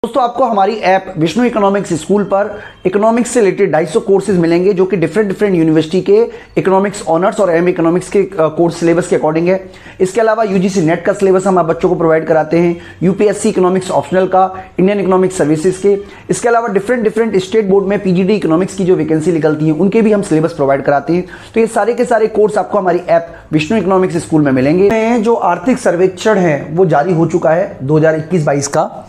दोस्तों आपको हमारी ऐप विष्णु इकोनॉमिक्स स्कूल पर इकोनॉमिक्स से रिलेटेड 250 कोर्सेज मिलेंगे जो कि डिफरेंट यूनिवर्सिटी के इकोनॉमिक्स ऑनर्स और एम इकोनॉमिक्स के कोर्स सिलेबस के अकॉर्डिंग है। इसके अलावा यूजीसी नेट का सिलेबस हम आप बच्चों को प्रोवाइड कराते हैं, यूपीएससी इकोनॉमिक्स ऑप्शनल का, इंडियन इकोनॉमिक्स सर्विसेज के। इसके अलावा डिफरेंट स्टेट बोर्ड में पीजीडी इकोनॉमिक्स की जो वैकेंसी निकलती है उनके भी हम सिलेबस प्रोवाइड कराते हैं। तो ये सारे के सारे कोर्स आपको हमारी ऐप विष्णु इकोनॉमिक्स स्कूल में मिलेंगे। जो आर्थिक सर्वेक्षण है वो जारी हो चुका है 2021-22 का,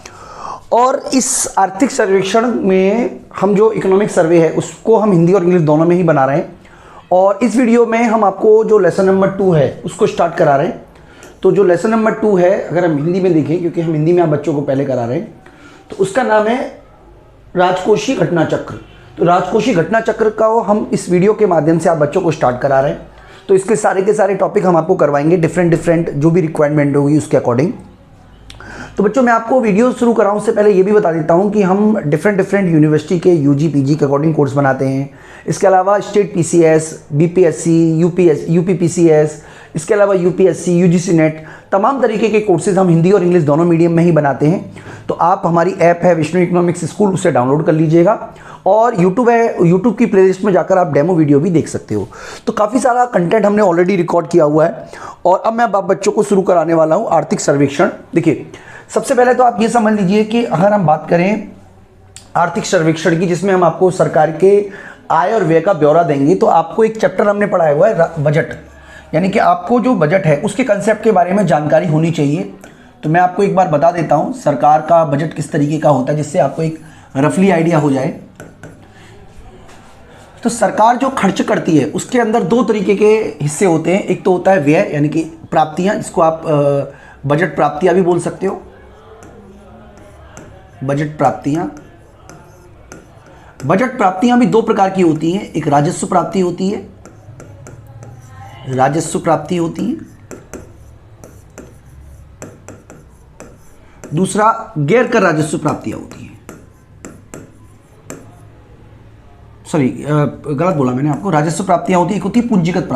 और इस आर्थिक सर्वेक्षण में हम जो इकोनॉमिक सर्वे है उसको हम हिंदी और इंग्लिश दोनों में ही बना रहे हैं। और इस वीडियो में हम आपको जो लेसन नंबर 2 है उसको स्टार्ट करा रहे हैं। तो जो लेसन नंबर 2 है, अगर हम हिंदी में देखें, क्योंकि हम हिंदी में आप बच्चों को पहले करा रहे हैं, तो उसका नाम है राजकोषीय घटना चक्र। तो राजकोषीय घटना चक्र का हम इस वीडियो के माध्यम से आप बच्चों को स्टार्ट करा रहे हैं। तो इसके सारे के सारे टॉपिक हम आपको करवाएंगे डिफरेंट जो भी रिक्वायरमेंट होगी उसके अकॉर्डिंग। तो बच्चों मैं आपको वीडियो शुरू कराऊं उससे पहले ये भी बता देता हूं कि हम डिफरेंट यूनिवर्सिटी के यूजी पीजी के अकॉर्डिंग कोर्स बनाते हैं। इसके अलावा स्टेट पीसीएस, बीपीएससी, यूपीपीसीएस, इसके अलावा यूपीएससी, यूजीसी नेट, तमाम तरीके के कोर्सेज हम हिंदी और इंग्लिश दोनों मीडियम में ही बनाते हैं। तो आप हमारी ऐप है विष्णु इकोनॉमिक्स स्कूल, उसे डाउनलोड कर लीजिएगा। और यूट्यूब है, यूट्यूब की प्लेलिस्ट में जाकर आप डेमो वीडियो भी देख सकते हो। तो काफ़ी सारा कंटेंट हमने ऑलरेडी रिकॉर्ड किया हुआ है। और अब मैं आप बच्चों को शुरू कराने वाला हूँ आर्थिक सर्वेक्षण। देखिए, सबसे पहले तो आप ये समझ लीजिए कि अगर हम बात करें आर्थिक सर्वेक्षण की, जिसमें हम आपको सरकार के आय और व्यय का ब्यौरा देंगे, तो आपको एक चैप्टर हमने पढ़ाया हुआ है बजट, यानी कि आपको जो बजट है उसके कंसेप्ट के बारे में जानकारी होनी चाहिए। तो मैं आपको एक बार बता देता हूँ सरकार का बजट किस तरीके का होता है, जिससे आपको एक रफली आइडिया हो जाए। तो सरकार जो खर्च करती है उसके अंदर दो तरीके के हिस्से होते हैं। एक तो होता है व्यय, यानी कि प्राप्तियाँ, जिसको आप बजट प्राप्तियाँ भी बोल सकते हो। बजट प्राप्तियां भी दो प्रकार की होती हैं। एक राजस्व प्राप्ति होती है, दूसरा गैर कर राजस्व प्राप्तियां होती हैं। सॉरी, गलत बोला मैंने आपको। राजस्व प्राप्तियां होती है, एक होती है पूंजीगत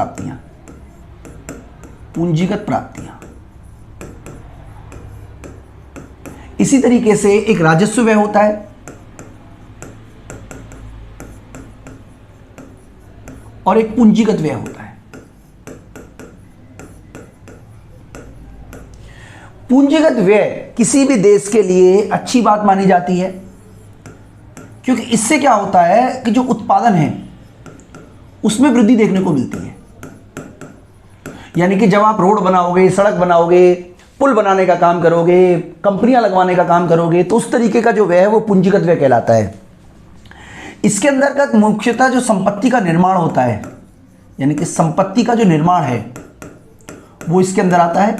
प्राप्तियां। इसी तरीके से एक राजस्व व्यय होता है और एक पूंजीगत व्यय होता है। पूंजीगत व्यय किसी भी देश के लिए अच्छी बात मानी जाती है, क्योंकि इससे क्या होता है कि जो उत्पादन है उसमें वृद्धि देखने को मिलती है। यानी कि जब आप रोड बनाओगे, सड़क बनाओगे, पुल बनाने का काम करोगे, कंपनियां लगवाने का काम करोगे, तो उस तरीके का जो व्यय है वो पूंजीगत व्यय कहलाता है। इसके अंतर्गत मुख्यतः जो संपत्ति का निर्माण होता है, यानी कि संपत्ति का जो निर्माण है वो इसके अंदर आता है।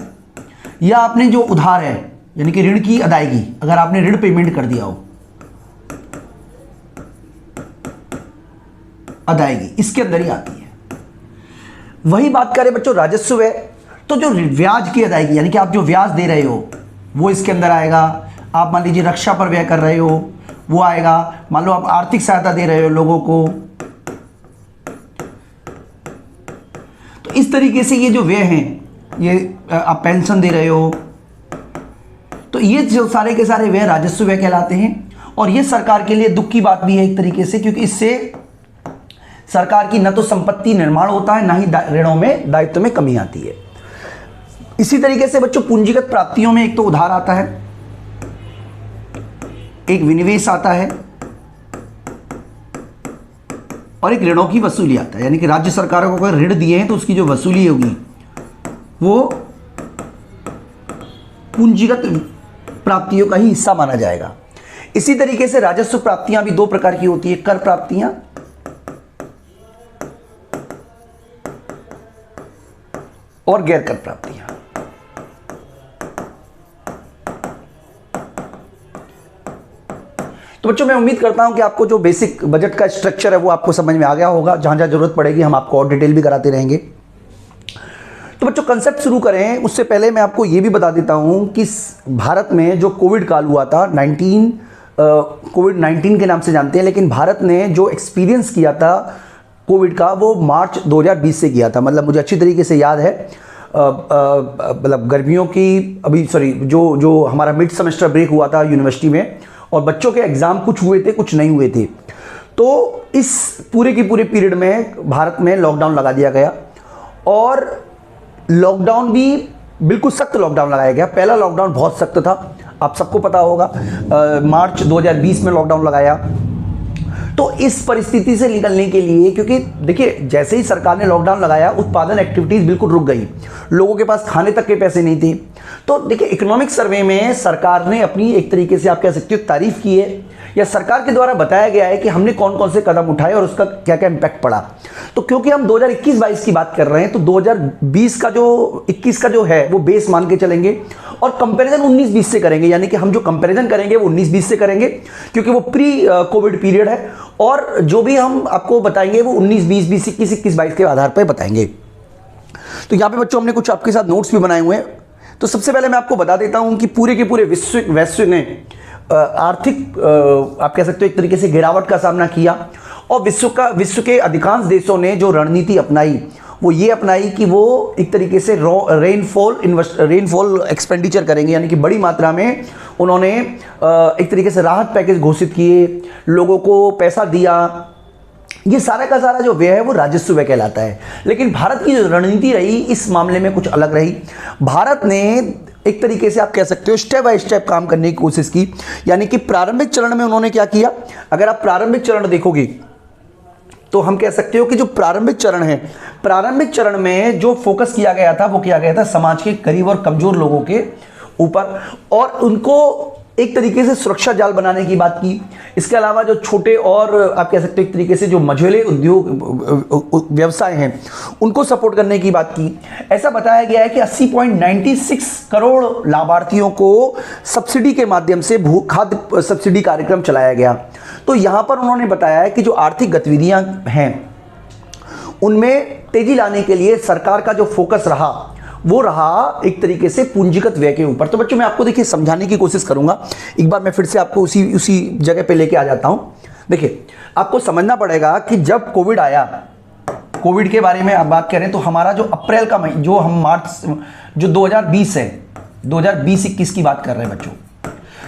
या आपने जो उधार है, यानी कि ऋण की अदायगी, अगर आपने ऋण पेमेंट कर दिया हो, अदायगी इसके अंदर ही आती है। वही बात करें बच्चों राजस्व व्यय, तो जो ब्याज की अदायगी, यानी कि आप जो ब्याज दे रहे हो वो इसके अंदर आएगा। आप मान लीजिए रक्षा पर व्यय कर रहे हो, वो आएगा। मान लो आप आर्थिक सहायता दे रहे हो लोगों को, तो इस तरीके से ये जो व्यय हैं, ये आप पेंशन दे रहे हो, तो ये जो सारे के सारे व्यय राजस्व व्यय कहलाते हैं। और ये सरकार के लिए दुख की बात भी है एक तरीके से, क्योंकि इससे सरकार की न तो संपत्ति निर्माण होता है, ना ही ऋणों में, दायित्व में कमी आती है। इसी तरीके से बच्चों पूंजीगत प्राप्तियों में एक तो उधार आता है, एक विनिवेश आता है और एक ऋणों की वसूली आता है। यानी कि राज्य सरकारों को अगर ऋण दिए हैं तो उसकी जो वसूली होगी वो पूंजीगत प्राप्तियों का ही हिस्सा माना जाएगा। इसी तरीके से राजस्व प्राप्तियां भी दो प्रकार की होती है, कर प्राप्तियां और गैर कर प्राप्तियां। तो बच्चों मैं उम्मीद करता हूं कि आपको जो बेसिक बजट का स्ट्रक्चर है वो आपको समझ में आ गया होगा। जहां जहां जरूरत पड़ेगी हम आपको और डिटेल भी कराते रहेंगे। तो बच्चों कंसेप्ट शुरू करें उससे पहले मैं आपको ये भी बता देता हूं कि भारत में जो कोविड काल हुआ था, कोविड-19 के नाम से जानते हैं, लेकिन भारत ने जो एक्सपीरियंस किया था कोविड का वो मार्च 2020 से किया था। मतलब मुझे अच्छी तरीके से याद है, मतलब गर्मियों की जो हमारा मिड सेमेस्टर ब्रेक हुआ था यूनिवर्सिटी में, और बच्चों के एग्जाम कुछ हुए थे कुछ नहीं हुए थे। तो इस पूरे की पूरे पीरियड में भारत में लॉकडाउन लगा दिया गया और लॉकडाउन भी बिल्कुल सख्त लॉकडाउन लगाया गया। पहला लॉकडाउन बहुत सख्त था, आप सबको पता होगा, मार्च 2020 में लॉकडाउन लगाया। तो इस परिस्थिति से निकलने के लिए, क्योंकि देखिए जैसे ही सरकार ने लॉकडाउन लगाया उत्पादन एक्टिविटीज बिल्कुल रुक गई, लोगों के पास खाने तक के पैसे नहीं थे। तो देखिए इकोनॉमिक सर्वे में सरकार ने अपनी एक तरीके से आप कह सकते हो तारीफ की है, या सरकार के द्वारा बताया गया है कि हमने कौन कौन से कदम उठाए और उसका क्या क्या इम्पैक्ट पड़ा। तो क्योंकि हम 2021-22 की बात कर रहे हैं तो 2020 का जो 21 का जो है वो बेस मान के चलेंगे और कंपैरिजन 19-20 से करेंगे, यानी कि हम जो कंपैरिजन करेंगे वो 19-20 से करेंगे क्योंकि वो प्री कोविड पीरियड है, और जो भी हम आपको बताएंगे वो 19-20, 20-21, 21-22 के आधार पर बताएंगे। तो यहाँ पे बच्चों हमने कुछ आपके साथ नोट्स भी बनाए हुए हैं। तो सबसे पहले मैं आपको बता देता हूँ कि पूरे के पूरे वैश्विक ने आर्थिक आप कह सकते हो एक तरीके से गिरावट का सामना किया, और विश्व के अधिकांश देशों ने जो रणनीति अपनाई वो ये अपनाई कि वो एक तरीके से रेनफॉल एक्सपेंडिचर करेंगे, यानी कि बड़ी मात्रा में उन्होंने एक तरीके से राहत पैकेज घोषित किए, लोगों को पैसा दिया। ये सारा का सारा जो व्यय है वो राजस्व व्यय कहलाता है। लेकिन भारत की जो रणनीति रही इस मामले में कुछ अलग रही। भारत ने एक तरीके से आप कह सकते हो स्टेप बाय स्टेप काम करने की कोशिश की, यानी कि प्रारंभिक चरण में उन्होंने क्या किया, अगर आप प्रारंभिक चरण देखोगे तो हम कह सकते हो कि जो प्रारंभिक चरण है, प्रारंभिक चरण में जो फोकस किया गया था वो किया गया था समाज के गरीब और कमजोर लोगों के ऊपर, और उनको एक तरीके से सुरक्षा जाल बनाने की बात की। इसके अलावा जो छोटे और आप कह सकते हो एक तरीके से जो मझोले उद्योग व्यवसाय हैं उनको सपोर्ट करने की बात की। ऐसा बताया गया है कि 80.96 करोड़ लाभार्थियों को सब्सिडी के माध्यम से खाद्य सब्सिडी कार्यक्रम चलाया गया। तो यहाँ पर उन्होंने बताया है कि जो आर्थिक गतिविधियाँ हैं उनमें तेजी लाने के लिए सरकार का जो फोकस रहा वो रहा एक तरीके से पूंजीगत व्यय के ऊपर। तो बच्चों मैं आपको देखिए समझाने की कोशिश करूंगा, एक बार मैं फिर से आपको उसी जगह पे लेके आ जाता हूं। देखिए आपको समझना पड़ेगा कि जब कोविड आया, कोविड के बारे में आप बात करें तो हमारा जो अप्रैल का महीना, जो हम मार्च, जो 2020 है, 2020-21 की बात कर रहे हैं बच्चों,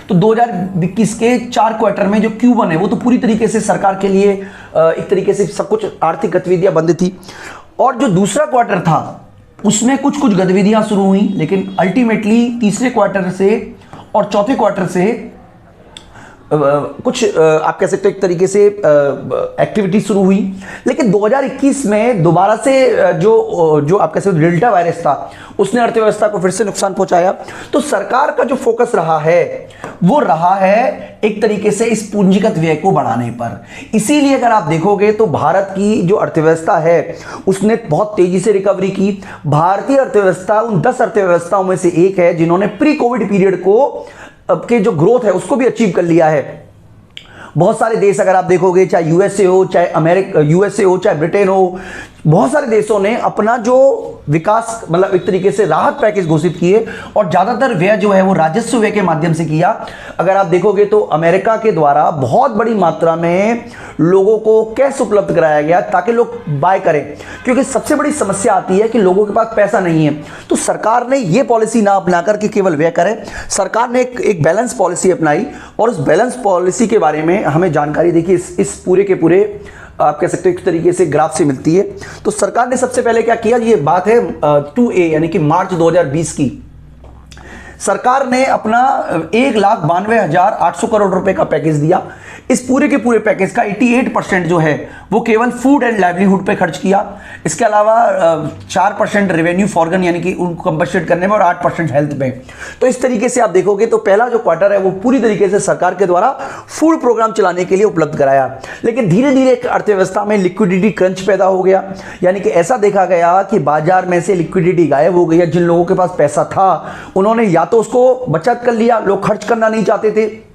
तो 2021 के 4 क्वार्टर में जो Q1 है वो तो पूरी तरीके से सरकार के लिए एक तरीके से सब कुछ आर्थिक गतिविधियां बंद थी, और जो दूसरा क्वार्टर था उसमें कुछ गतिविधियां शुरू हुई, लेकिन अल्टीमेटली तीसरे क्वार्टर से और चौथे क्वार्टर से कुछ आप कह सकते हो एक तरीके से एक्टिविटी शुरू हुई। लेकिन 2021 में दोबारा से जो आप कह सकते हो डेल्टा वायरस था उसने अर्थव्यवस्था को फिर से नुकसान पहुंचाया। तो सरकार का जो फोकस रहा है वो रहा है एक तरीके से इस पूंजीगत व्यय को बढ़ाने पर। इसीलिए अगर आप देखोगे तो भारत की जो अर्थव्यवस्था है उसने बहुत तेजी से रिकवरी की। भारतीय अर्थव्यवस्था उन 10 अर्थव्यवस्थाओं में से एक है जिन्होंने प्री कोविड पीरियड को अब के जो ग्रोथ है उसको भी अचीव कर लिया है। बहुत सारे देश अगर आप देखोगे, चाहे यूएसए हो, चाहे ब्रिटेन हो, बहुत सारे देशों ने अपना जो विकास मतलब एक तरीके से राहत पैकेज घोषित किए, और ज्यादातर व्यय जो है वो राजस्व व्यय के माध्यम से किया। अगर आप देखोगे तो अमेरिका के द्वारा बहुत बड़ी मात्रा में लोगों को कैश उपलब्ध कराया गया ताकि लोग बाय करें, क्योंकि सबसे बड़ी समस्या आती है कि लोगों के पास पैसा नहीं है। तो सरकार ने यह पॉलिसी ना अपनाकर के केवल व्यय करें, सरकार ने एक बैलेंस पॉलिसी अपनाई, और उस बैलेंस पॉलिसी के बारे में हमें जानकारी देखिए इस पूरे के पूरे आप कह सकते हो एक तरीके से ग्राफ से मिलती है। तो सरकार ने सबसे पहले क्या किया, ये बात है 2A यानी कि मार्च 2020 की। सरकार ने अपना 1,92,800 करोड़ रुपए का पैकेज दिया। इस पूरे के पूरे पैकेज का 88% जो है वो केवल फूड एंड लाइवलीहुड पे खर्च किया। इसके अलावा 4% रेवेन्यू फॉर्गन यानी कि उनको कंपनसेट करने में, और 8% हेल्थ में। तो इस तरीके से आप देखोगे तो पहला जो क्वार्टर है वो पूरी तरीके से सरकार के द्वारा फूड प्रोग्राम चलाने के लिए उपलब्ध कराया। लेकिन धीरे धीरे अर्थव्यवस्था में लिक्विडिटी क्रंच पैदा हो गया, यानी कि ऐसा देखा गया कि बाजार में से लिक्विडिटी गायब हो गई है। जिन लोगों के पास पैसा था उन्होंने या तो उसको बचत कर लिया, लोग खर्च करना नहीं चाहते थे,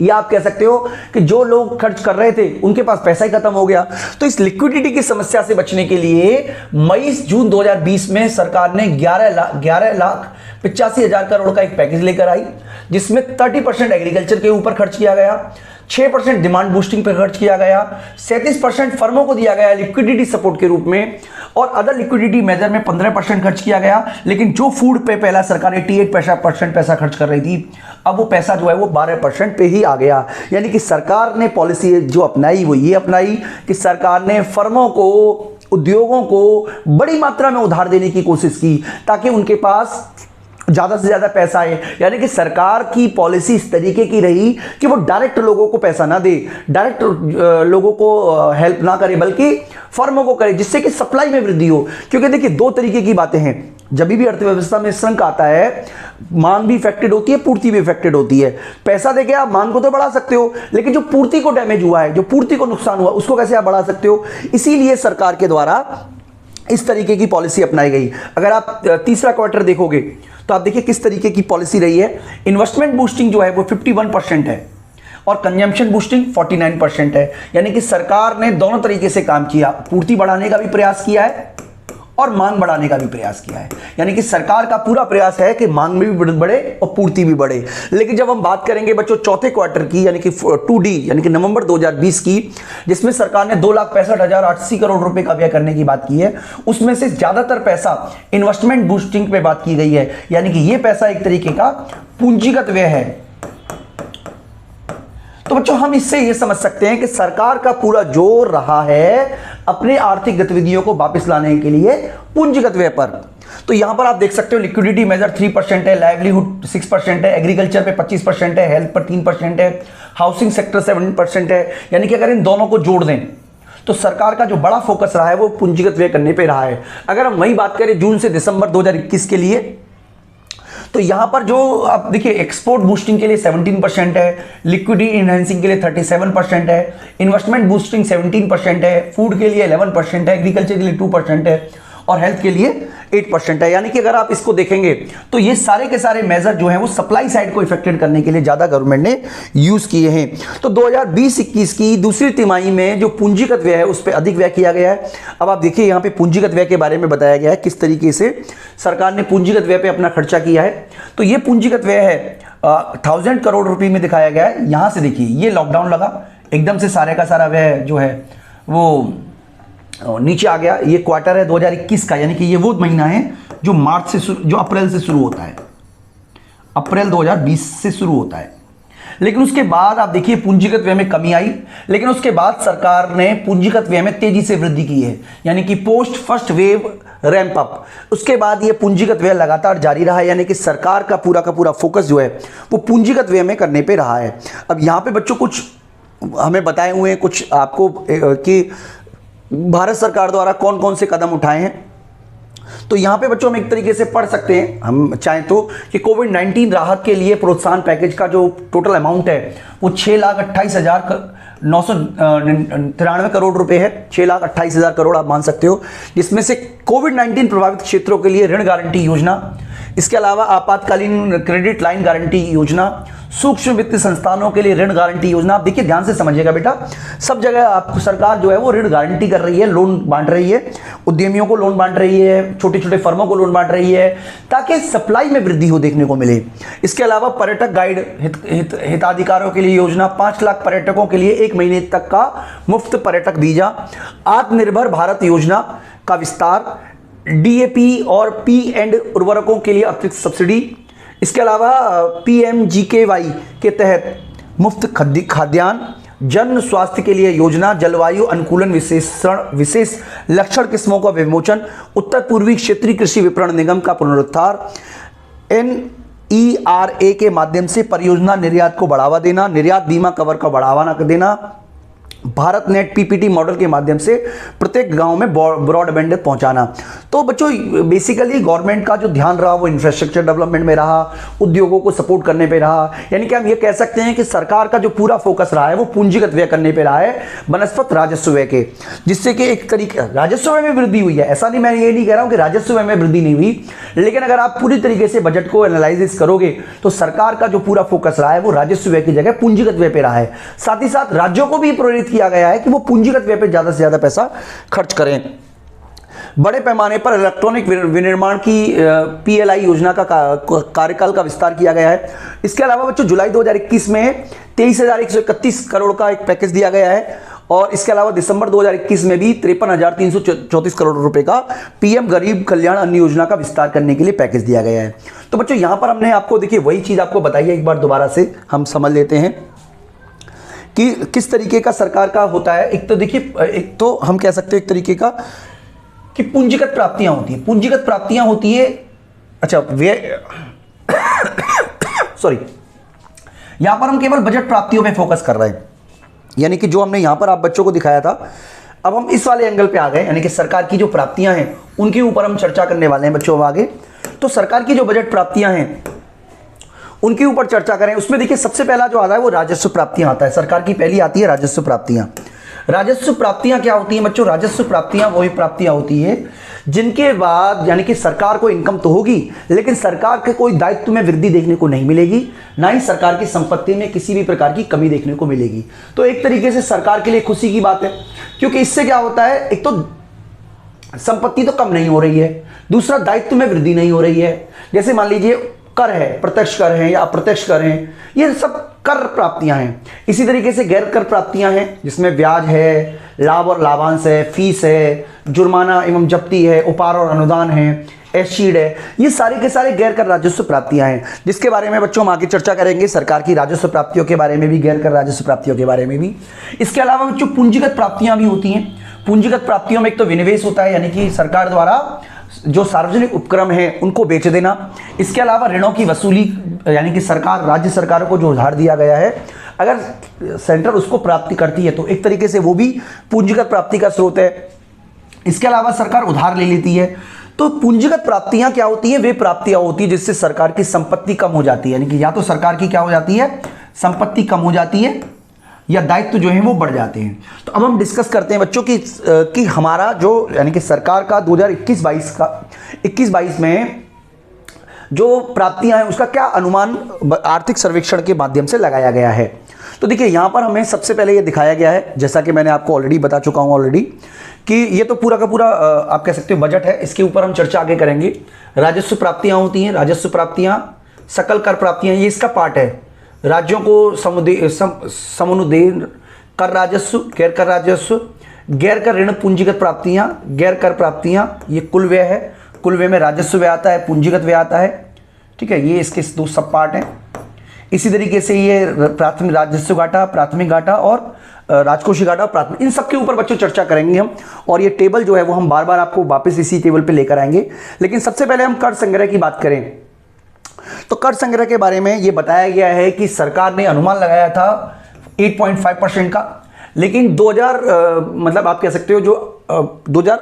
या आप कह सकते हो कि जो लोग खर्च कर रहे थे उनके पास पैसा ही खत्म हो गया। तो इस लिक्विडिटी की समस्या से बचने के लिए मई जून 2020 में सरकार ने 11 लाख 85,000 करोड़ का एक पैकेज लेकर आई, जिसमें 30% एग्रीकल्चर के ऊपर खर्च किया गया, 6% डिमांड बूस्टिंग पर खर्च किया गया, 37% फर्मों को दिया गया लिक्विडिटी सपोर्ट के रूप में, और अदर लिक्विडिटी मेजर में 15% खर्च किया गया। लेकिन जो फूड पे पहला सरकार 88% पैसा खर्च कर रही थी, अब वो पैसा जो है वो 12% पे ही आ गया। यानी कि सरकार ने पॉलिसी जो अपनाई वो ये अपनाई कि सरकार ने फर्मों को, उद्योगों को बड़ी मात्रा में उधार देने की कोशिश की ताकि उनके पास ज्यादा से ज्यादा पैसा आए। यानी कि सरकार की पॉलिसी इस तरीके की रही कि वो डायरेक्ट लोगों को पैसा ना दे, डायरेक्ट लोगों को हेल्प ना करे, बल्कि फर्मों को करे, जिससे कि सप्लाई में वृद्धि हो। क्योंकि देखिए दो तरीके की बातें हैं, जब भी अर्थव्यवस्था में श्रृंख आता है, मांग भी इफेक्टेड होती है, पूर्ति भी इफेक्टेड होती है। पैसा देके आप मांग को तो बढ़ा सकते हो, लेकिन जो पूर्ति को डैमेज हुआ है, जो पूर्ति को नुकसान हुआ, उसको कैसे आप बढ़ा सकते हो? इसीलिए सरकार के द्वारा इस तरीके की पॉलिसी अपनाई गई। अगर आप तीसरा क्वार्टर देखोगे तो आप देखिए किस तरीके की पॉलिसी रही है। इन्वेस्टमेंट बूस्टिंग जो है वो 51% है और कंजम्पशन बूस्टिंग 49% है। यानी कि सरकार ने दोनों तरीके से काम किया, पूर्ति बढ़ाने का भी प्रयास किया है और मांग बढ़ाने का भी प्रयास किया है। यानी कि सरकार का पूरा प्रयास है कि मांग में भी बढ़े और पूर्ति भी बढ़े। लेकिन जब हम बात करेंगे बच्चों चौथे क्वार्टर की, यानी कि 2D यानी कि नवंबर 2020 की, जिसमें सरकार ने 2,65,080 करोड़ रुपए का व्यय करने की बात की है, उसमें से ज्यादातर पैसा इन्वेस्टमेंट बूस्टिंग पे बात की गई है। यानी कि यह पैसा एक तरीके का पूंजीगत व्यय है। तो बच्चों हम इससे यह समझ सकते हैं कि सरकार का पूरा जोर रहा है अपने आर्थिक गतिविधियों को वापस लाने के लिए पूंजीगत व्यय पर। तो यहां पर आप देख सकते हो लिक्विडिटी मेजर 3% है, लाइवलीहुड 6% है, एग्रीकल्चर पे 25% है, हेल्थ पर 3% है, हाउसिंग सेक्टर 7% है। यानी कि अगर इन दोनों को जोड़ दें तो सरकार का जो बड़ा फोकस रहा है वो पूंजीगत व्यय करने पे रहा है। अगर हम वही बात करें जून से दिसंबर 2021 के लिए, तो यहां पर जो आप देखिए एक्सपोर्ट बूस्टिंग के लिए 17% है, लिक्विडिटी इनहेंसिंग के लिए 37% है, इन्वेस्टमेंट बूस्टिंग 17% है, फूड के लिए 11% है, एग्रीकल्चर के लिए 2% है और हेल्थ के लिए 8% है। यानी कि अगर आप इसको देखेंगे तो ये सारे के सारे मेजर जो हैं वो सप्लाई साइड को इफेक्टेड करने के लिए ज्यादा गवर्नमेंट ने यूज किए हैं। तो 2020-21 की दूसरी तिमाही में जो पूंजीगत व्यय है उस पर अधिक व्यय किया गया है। अब आप देखिए यहां पे पूंजीगत व्यय के बारे में बताया गया है किस तरीके से सरकार ने पूंजीगत व्यय पे अपना खर्चा किया है। तो ये पूंजीगत व्यय है 1000 करोड़ रुपए में दिखाया गया है। यहां से देखिए ये लॉकडाउन लगा, एकदम से सारे का सारा व्यय जो है वो नीचे आ गया। ये क्वार्टर है 2021 का, यानी कि ये वो महीना है जो जो अप्रैल से शुरू होता है, अप्रैल 2020 से शुरू होता है। लेकिन उसके बाद आप देखिए पूंजीगत व्यय में कमी आई, लेकिन उसके बाद सरकार ने पूंजीगत व्यय में तेजी से वृद्धि की है। यानी कि post first wave ramp up, उसके बाद ये पूंजीगत व्यय लगातार जारी रहा है। यानी कि सरकार का पूरा फोकस जो है वो पूंजीगत व्यय में करने पे रहा है। अब यहां पे बच्चों कुछ हमें बताए हुए हैं कुछ आपको कि भारत सरकार द्वारा कौन कौन से कदम उठाए हैं। तो यहां पे बच्चों हम एक तरीके से पढ़ सकते हैं हम चाहें तो कि कोविड-19 राहत के लिए प्रोत्साहन पैकेज का जो टोटल अमाउंट है वो 6,28,993 करोड़ रुपए है। 6,28,000 करोड़ आप मान सकते हो, जिसमें से कोविड-19 प्रभावित क्षेत्रों के लिए ऋण गारंटी योजना, इसके अलावा आपातकालीन क्रेडिट लाइन गारंटी योजना, सूक्ष्म वित्त संस्थानों के लिए ऋण गारंटी योजना। आप देखिए ध्यान से समझिएगा बेटा, सब जगह आपको सरकार जो है वो ऋण गारंटी कर रही है, लोन बांट रही है, उद्यमियों को लोन बांट रही है, छोटे छोटे फर्मों को लोन बांट रही है ताकि सप्लाई में वृद्धि हो देखने को मिले। इसके अलावा पर्यटक गाइड हिताधिकारियों के लिए योजना, 5 लाख पर्यटकों के लिए 1 महीने तक का मुफ्त पर्यटक वीजा, आत्मनिर्भर भारत योजना का विस्तार, डीएपी और पी एंड उर्वरकों के लिए अतिरिक्त सब्सिडी, इसके अलावा पीएमजीकेवाई के तहत मुफ्त खाद्यान्न, जन स्वास्थ्य के लिए योजना, जलवायु अनुकूलन विशेष लक्षण किस्मों का विमोचन, उत्तर पूर्वी क्षेत्रीय कृषि विपणन निगम का पुनरुद्धार, NERA के माध्यम से परियोजना निर्यात को बढ़ावा देना, निर्यात बीमा कवर का बढ़ावा न देना, भारत नेट पीपीटी मॉडल के माध्यम से प्रत्येक गांव में ब्रॉडबैंड पहुंचाना। तो बच्चों बेसिकली गवर्नमेंट का जो ध्यान रहा वो इंफ्रास्ट्रक्चर डेवलपमेंट में रहा, उद्योगों को सपोर्ट करने पे रहा। यानी कि हम ये कह सकते हैं कि सरकार का जो पूरा फोकस रहा है वो पूंजीगत व्यय करने पे रहा है बनस्पत राजस्व व्यय के, जिससे कि एक तरीके राजस्व व्यय में वृद्धि हुई है। ऐसा नहीं, मैं ये नहीं कह रहा हूं कि राजस्व व्यय में वृद्धि नहीं हुई, लेकिन अगर आप पूरी तरीके से बजट को एनालाइसिस करोगे तो सरकार का जो पूरा फोकस रहा है वो राजस्व व्यय की जगह पूंजीगत व्यय पे रहा है। साथ ही साथ राज्यों को भी प्रेरित किया गया है कि वो पूंजीगत व्यय पे ज्यादा से ज्यादा पैसा खर्च करें। बड़े पैमाने पर इलेक्ट्रॉनिक विनिर्माण की PLI योजना का कार्यकाल का विस्तार किया गया है। इसके अलावा बच्चों जुलाई 2021 में 23,131 करोड़ का एक पैकेज दिया गया है और इसके अलावा दिसंबर 2021 में भी 53,334 करोड़ रुपए का PM गरीब कल्याण अन्न योजना का विस्तार करने के लिए पैकेज दिया गया है। तो बच्चों यहां पर हमने आपको देखिए वही चीज आपको बताई है, एक बार दोबारा से हम समझ लेते हैं कि किस तरीके का सरकार का होता है। एक तो देखिए, एक तो हम कह सकते हैं एक तरीके का कि पूंजीगत प्राप्तियां होती हैं, पूंजीगत प्राप्तियां होती है। अच्छा व्यय सॉरी, यहां पर हम केवल बजट प्राप्तियों पे फोकस कर रहे हैं, यानी कि जो हमने यहां पर आप बच्चों को दिखाया था, अब हम इस वाले एंगल पे आ गए, यानी कि सरकार की जो प्राप्तियां हैं उनके ऊपर हम चर्चा करने वाले हैं बच्चों आगे। तो सरकार की जो बजट प्राप्तियां हैं उनके ऊपर चर्चा करें। उसमें देखिए सबसे पहला जो आता है वो राजस्व प्राप्तियां आता है। सरकार की पहली आती है राजस्व प्राप्तियां। राजस्व प्राप्तियां क्या होती हैं बच्चों? राजस्व प्राप्तियां वही प्राप्तियां होती है जिनके बाद यानी कि सरकार को इनकम तो होगी लेकिन सरकार के कोई दायित्व में वृद्धि देखने को नहीं मिलेगी, ना ही सरकार की संपत्ति में किसी भी प्रकार की कमी देखने को मिलेगी। तो एक तरीके से सरकार के लिए खुशी की बात है, क्योंकि इससे क्या होता है, एक तो संपत्ति तो कम नहीं हो रही है, दूसरा दायित्व में वृद्धि नहीं हो रही है। जैसे मान लीजिए कर है, प्रत्यक्ष कर है या अप्रत्यक्ष कर हैं, ये सब कर प्राप्तियां हैं। इसी तरीके से गैर कर प्राप्तियां हैं जिसमें ब्याज है, लाभ और लाभांश है, फीस है, जुर्माना एवं जब्ती है, उपहार और अनुदान है, एसशीड है। ये सारे के सारे गैर कर राजस्व प्राप्तियां हैं जिसके बारे में बच्चों हम आगे चर्चा करेंगे, सरकार की राजस्व प्राप्तियों के बारे में भी, गैर कर राजस्व प्राप्तियों के बारे में भी। इसके अलावा बच्चों पूंजीगत प्राप्तियां भी होती हैं। पूंजीगत प्राप्तियों में एक तो विनिवेश होता है, यानी कि सरकार द्वारा जो सार्वजनिक उपक्रम है उनको बेच देना। इसके अलावा ऋणों की वसूली, यानी कि सरकार राज्य सरकारों को जो उधार दिया गया है अगर सेंट्रल उसको प्राप्ति करती है तो एक तरीके से वो भी पूंजीगत प्राप्ति का स्रोत है। इसके अलावा सरकार उधार ले लेती है। तो पूंजीगत प्राप्तियां क्या होती है? वे प्राप्तियां होती है जिससे सरकार की संपत्ति कम हो जाती है, यानी कि या तो सरकार की क्या हो जाती है, संपत्ति कम हो जाती है या दायित्व जो है वो बढ़ जाते हैं। तो अब हम डिस्कस करते हैं बच्चों कि हमारा जो यानी कि सरकार का 2021-22 में जो प्राप्तियां हैं उसका क्या अनुमान आर्थिक सर्वेक्षण के माध्यम से लगाया गया है। तो देखिए यहां पर हमें सबसे पहले ये दिखाया गया है, जैसा कि मैंने आपको ऑलरेडी बता चुका हूं ऑलरेडी, कि ये तो पूरा का पूरा आप कह सकते हो बजट है। इसके ऊपर हम चर्चा आगे करेंगे। राजस्व प्राप्तियां होती हैं, राजस्व प्राप्तियां, सकल कर प्राप्तियां, ये इसका पार्ट है। राज्यों को समुदाय कर राजस्व, गैर कर राजस्व, गैर कर ऋण, पूंजीगत प्राप्तियां, गैर कर प्राप्तियां, ये कुल व्यय है। कुल व्यय में राजस्व व्यय आता है, पूंजीगत व्यय आता है, ठीक है। ये इसके दो सब पार्ट हैं। इसी तरीके से ये प्राथमिक राजस्व घाटा, प्राथमिक घाटा और राजकोषीय घाटा, प्राथमिक, इन सब के ऊपर बच्चों चर्चा करेंगे हम। और ये टेबल जो है वो हम बार बार आपको वापस इसी टेबल पे लेकर आएंगे। लेकिन सबसे पहले हम कर संग्रह की बात करें तो कर संग्रह के बारे में ये बताया गया है कि सरकार ने अनुमान लगाया था 8.5% का, लेकिन 2000 मतलब आप कह सकते हो जो 2000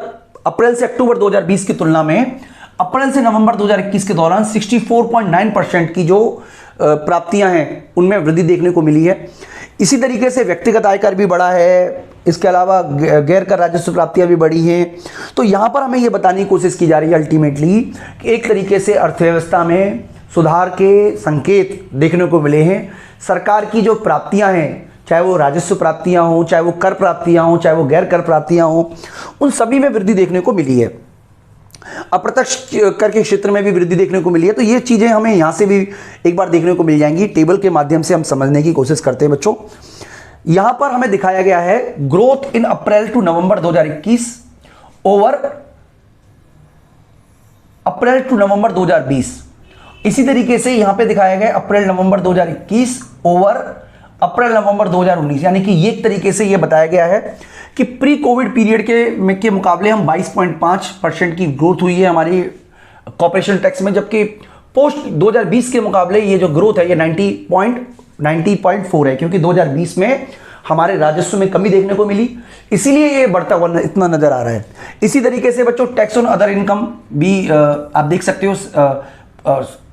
अप्रैल से अक्टूबर 2020 की तुलना में अप्रैल से नवंबर 2021 के दौरान 64.9% की जो प्राप्तियां हैं उनमें वृद्धि देखने को मिली है। इसी तरीके से व्यक्तिगत आयकर भी बढ़ा है। इसके अलावा गैर कर राजस्व प्राप्तियां भी बढ़ी हैं। तो यहां पर हमें यह बताने की कोशिश की जा रही है अल्टीमेटली कि एक तरीके से अर्थव्यवस्था में सुधार के संकेत देखने को मिले हैं। सरकार की जो प्राप्तियां हैं, चाहे वो राजस्व प्राप्तियां हों, चाहे वो कर प्राप्तियां हों, चाहे वो गैर कर प्राप्तियां हों, उन सभी में वृद्धि देखने को मिली है। अप्रत्यक्ष कर के क्षेत्र में भी वृद्धि देखने को मिली है। तो ये चीजें हमें यहां से भी एक बार देखने को मिल जाएंगी। टेबल के माध्यम से हम समझने की कोशिश करते हैं बच्चों। यहां पर हमें दिखाया गया है growth in April to November 2021 over April to November 2020। इसी तरीके से यहां पे दिखाया गया अप्रैल नवंबर 2021 ओवर अप्रैल नवंबर 2019, यानी कि एक तरीके से यह बताया गया है कि प्री कोविड पीरियड के मुकाबले हम 22.5% की ग्रोथ हुई है हमारी कॉर्पोरेशन टैक्स में, जबकि पोस्ट 2020 के मुकाबले ये जो ग्रोथ है ये 90.4 है, क्योंकि 2020 में हमारे राजस्व में कमी देखने को मिली, इसीलिए ये बढ़ता हुआ इतना नजर आ रहा है। इसी तरीके से बच्चों टैक्स ऑन अदर इनकम भी आप देख सकते हो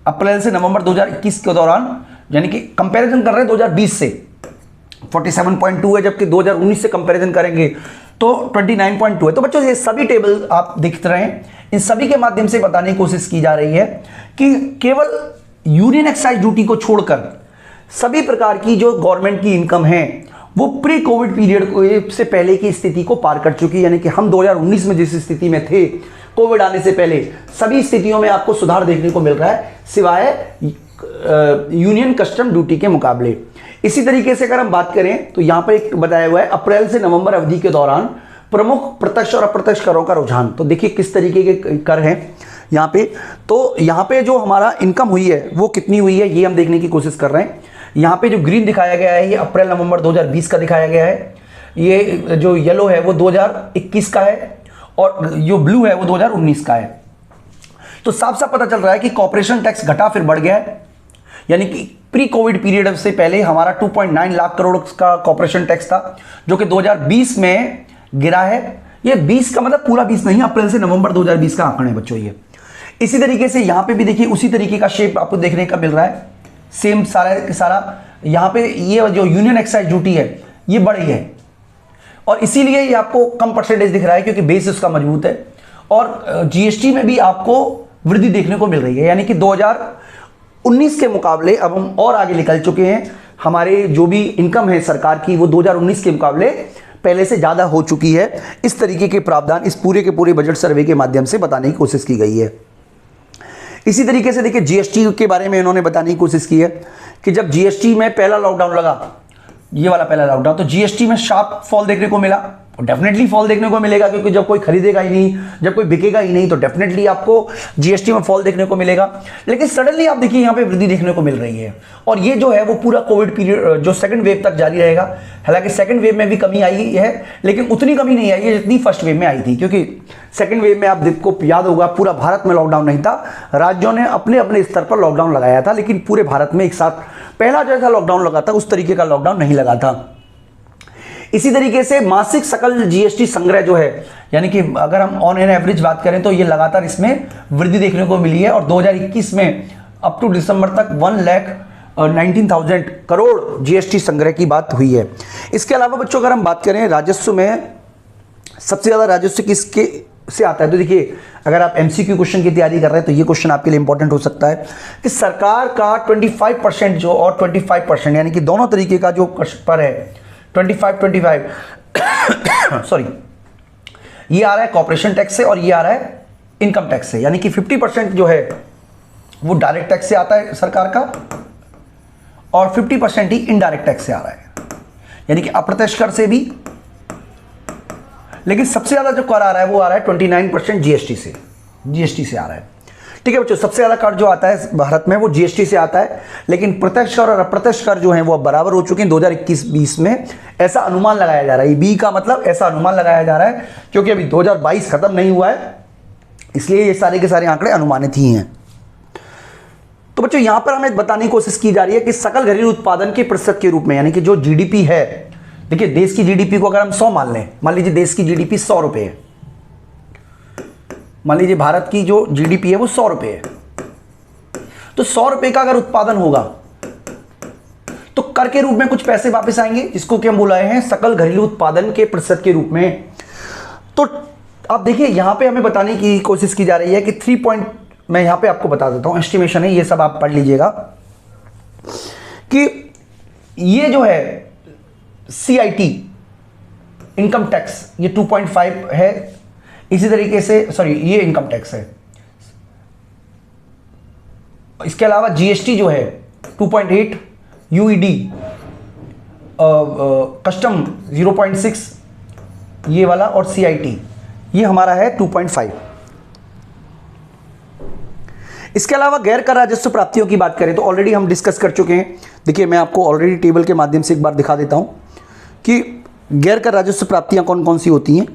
अप्रैल से नवंबर 2021 के दौरान, यानी कि कंपैरिजन कर रहे हैं 2020 से 47.2 है, जबकि 2019 से कंपैरिजन करेंगे तो 29.2 है। तो बच्चों ये सभी टेबल आप देख रहे हैं, इन सभी के माध्यम से बताने की कोशिश की जा रही है कि केवल यूनियन एक्साइज ड्यूटी को छोड़कर सभी प्रकार की जो गवर्नमेंट की इनकम है वो प्री कोविड पीरियड से पहले की स्थिति को पार कर चुकी है। यानी कि हम 2019 में जिस स्थिति में थे कोविड आने से पहले, सभी स्थितियों में आपको सुधार देखने को मिल रहा है, सिवाय यूनियन कस्टम ड्यूटी के मुकाबले। इसी तरीके से अगर हम बात करें तो यहां पर एक बताया हुआ है अप्रैल से नवंबर अवधि के दौरान प्रमुख प्रत्यक्ष और अप्रत्यक्ष करों का रुझान। तो देखिए किस तरीके के कर हैं यहाँ पे। तो यहाँ पे जो हमारा इनकम हुई है वो कितनी हुई है ये हम देखने की कोशिश कर रहे हैं। यहाँ पे जो ग्रीन दिखाया गया है ये अप्रैल नवंबर 2020 का दिखाया गया है, ये जो येलो है वो 2021 का है, और जो ब्लू है वो 2019 का है। तो साफ साफ पता चल रहा है कि कॉर्पोरेशन टैक्स घटा फिर बढ़ गया है। यानी कि प्री कोविड पीरियड से पहले हमारा 2.9 लाख करोड़ का कॉर्पोरेशन टैक्स था, जो कि 2020 में गिरा है। ये 20 का मतलब पूरा 20 नहीं, अप्रैल से नवंबर 2020 का आंकड़े बच्चों ये। इसी तरीके से यहां पे भी देखिए उसी तरीके का शेप आपको देखने का मिल रहा है, सेम सारा सारा। यहां पे ये जो यूनियन एक्साइज ड्यूटी है ये बढ़ी है, और इसीलिए ये आपको कम परसेंटेज दिख रहा है क्योंकि बेस उसका मजबूत है। और जीएसटी में भी आपको वृद्धि देखने को मिल रही है, यानी कि 2019 के मुकाबले अब हम और आगे निकल चुके हैं। हमारे जो भी इनकम है सरकार की वो 2019 के मुकाबले पहले से ज़्यादा हो चुकी है। इस तरीके के प्रावधान इस पूरे के पूरे बजट सर्वे के माध्यम से बताने की कोशिश की गई है। इसी तरीके से देखिए जीएसटी के बारे में इन्होंने बताने की कोशिश की है कि जब जीएसटी में पहला लॉकडाउन लगा, ये वाला पहला लॉकडाउन, तो जीएसटी में शार्प फॉल देखने को मिला। डेफिनेटली फॉल देखने को मिलेगा क्योंकि जब कोई खरीदेगा ही नहीं, जब कोई बिकेगा ही नहीं, तो डेफिनेटली आपको जीएसटी में फॉल देखने को मिलेगा। लेकिन सडनली आप देखिए यहाँ पे वृद्धि देखने को मिल रही है, और ये जो है वो पूरा कोविड पीरियड जो सेकंड वेव तक जारी रहेगा। हालांकि सेकंड वेव में भी कमी आई है, लेकिन उतनी कमी नहीं आई है जितनी फर्स्ट वेव में आई थी, क्योंकि सेकंड वेव में आपको याद होगा पूरा भारत में लॉकडाउन नहीं था, राज्यों ने अपने अपने स्तर पर लॉकडाउन लगाया था, लेकिन पूरे भारत में एक साथ पहला जैसा लॉकडाउन लगा था उस तरीके का लॉकडाउन नहीं लगा था। इसी तरीके से मासिक सकल जीएसटी संग्रह जो है, यानी कि अगर हम ऑन एन एवरेज बात करें तो ये लगातार इसमें वृद्धि देखने को मिली है, और 2021 में अप टू दिसंबर तक 1,19,000 करोड़ जीएसटी संग्रह की बात हुई है। इसके अलावा बच्चों अगर हम बात करें राजस्व में, सबसे ज्यादा राजस्व किसके से आता है, तो देखिए अगर आप एमसीक्यू क्वेश्चन की तैयारी कर रहे हैं तो ये क्वेश्चन आपके लिए इंपॉर्टेंट हो सकता है कि सरकार का 25% जो और 25%, यानी कि दोनों तरीके का जो पर है 25 सॉरी, ये आ रहा है कॉर्पोरेशन टैक्स से और ये आ रहा है इनकम टैक्स से। यानी कि 50% जो है वो डायरेक्ट टैक्स से आता है सरकार का, और 50% ही इनडायरेक्ट टैक्स से आ रहा है, यानी कि अप्रत्यक्ष कर से भी। लेकिन सबसे ज्यादा जो कर आ रहा है वो आ रहा है 29% जीएसटी से आ रहा है। ठीक है बच्चों, सबसे ज्यादा कर जो आता है भारत में वो जीएसटी से आता है, लेकिन प्रत्यक्ष कर और अप्रत्यक्ष कर जो है वो अब बराबर हो चुके हैं 2021-20 में, ऐसा अनुमान लगाया जा रहा है। बी का मतलब ऐसा अनुमान लगाया जा रहा है, क्योंकि अभी 2022 खत्म नहीं हुआ है, इसलिए ये सारे के सारे आंकड़े अनुमानित ही हैं। तो बच्चों यहां पर हमें बताने की कोशिश की जा रही है कि सकल घरेलू उत्पादन के प्रतिशत के रूप में, यानी कि जो जीडीपी है, देखिए देश की जीडीपी को अगर हम 100 मान लें, मान लीजिए देश की जीडीपी 100 रुपए है, मान लीजिए भारत की जो जीडीपी है वो 100 रुपए है, तो 100 रुपए का अगर उत्पादन होगा तो कर के रूप में कुछ पैसे वापस आएंगे, जिसको कि हम बुलाए हैं सकल घरेलू उत्पादन के प्रतिशत के रूप में। तो आप देखिए यहां पे हमें बताने की कोशिश की जा रही है कि 3 पॉइंट, मैं यहां पे आपको बता देता हूं, एस्टिमेशन है, ये सब आप पढ़ लीजिएगा कि ये जो है सीआईटी इनकम टैक्स ये 2.5 है। इसी तरीके से सॉरी ये इनकम टैक्स है, इसके अलावा जीएसटी जो है 2.8, यूईडी कस्टम 0.6 ये वाला, और सीआईटी ये हमारा है 2.5। इसके अलावा गैर कर राजस्व प्राप्तियों की बात करें तो ऑलरेडी हम डिस्कस कर चुके हैं। देखिए मैं आपको ऑलरेडी टेबल के माध्यम से एक बार दिखा देता हूं कि गैर कर राजस्व प्राप्तियां कौन कौन सी होती हैं,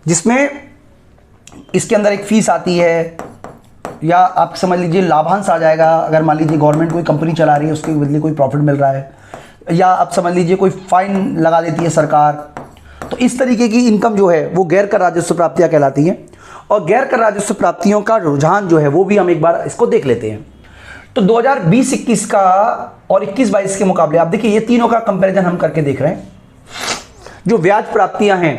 जिसमें इसके अंदर एक फीस आती है, या आप समझ लीजिए लाभांश आ जाएगा, अगर मान लीजिए गवर्नमेंट कोई कंपनी चला रही है उसके बदले कोई प्रॉफिट मिल रहा है, या आप समझ लीजिए कोई फाइन लगा देती है सरकार। तो इस तरीके की इनकम जो है वो गैर कर राजस्व प्राप्तियां कहलाती हैं। और गैर कर राजस्व प्राप्तियों का रुझान जो है वो भी हम एक बार इसको देख लेते हैं। तो 2020-21 का और 21-22 के मुकाबले आप देखिए ये तीनों का कंपैरिजन हम करके देख रहे हैं। जो ब्याज प्राप्तियां हैं